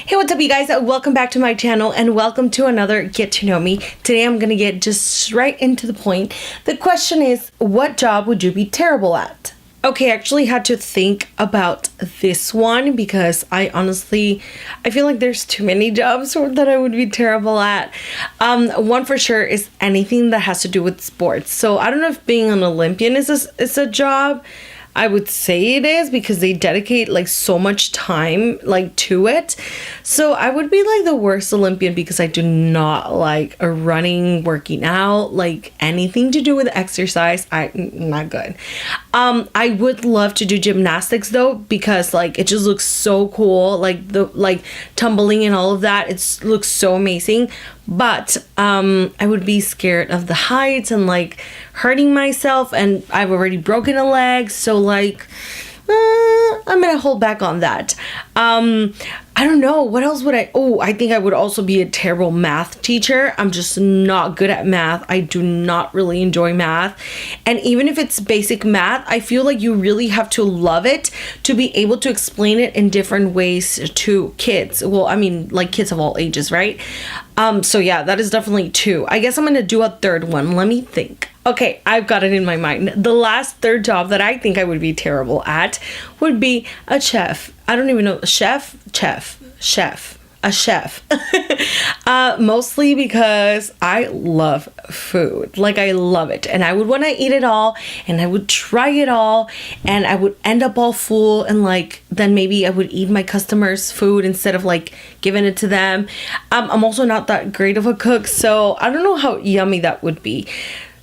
Hey, what's up you guys? Welcome back to my channel and welcome to another Get to Know Me. Today I'm gonna get just right into the point. The question is, what job would you be terrible at? Okay, I actually had to think about this one because I feel like there's too many jobs that I would be terrible at. One for sure is anything that has to do with sports. So I don't know if being an Olympian is a job. I would say it is because they dedicate like so much time like to it. So I would be like the worst Olympian because I do not like running, working out, like anything to do with exercise. I'm not good. I would love to do gymnastics though because like it just looks so cool, like the tumbling and all of that. It looks so amazing. But I would be scared of the heights and like hurting myself, and I've already broken a leg, so like I'm gonna hold back on that. I don't know, what else would I think I would also be a terrible math teacher. I'm just not good at math. I do not really enjoy math, and even if it's basic math, I feel like you really have to love it to be able to explain it in different ways to kids. Well, I mean, like kids of all ages, right? So yeah, that is definitely two. I guess I'm gonna do a third one. Let me think. Okay, I've got it in my mind. The last third job that I think I would be terrible at would be a chef. I don't even know, a chef. Mostly because I love food. Like I love it, and I would want to eat it all, and I would try it all, and I would end up all full, and like then maybe I would eat my customers' food instead of like giving it to them. I'm also not that great of a cook, so I don't know how yummy that would be.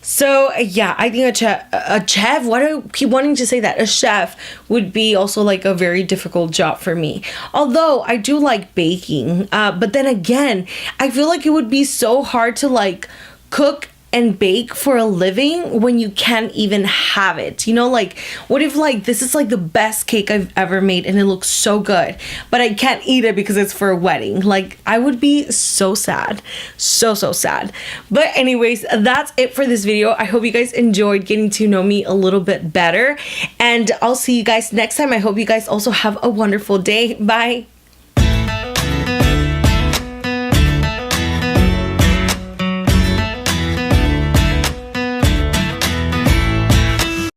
So yeah, I think a chef, why do I keep wanting to say that? A chef would be also like a very difficult job for me. Although I do like baking, but then again, I feel like it would be so hard to like cook and bake for a living when you can't even have it. You know, like what if like this is like the best cake I've ever made and it looks so good, but I can't eat it because it's for a wedding? Like I would be so sad. So sad. But anyways, that's it for this video. I hope you guys enjoyed getting to know me a little bit better, and I'll see you guys next time. I hope you guys also have a wonderful day. Bye.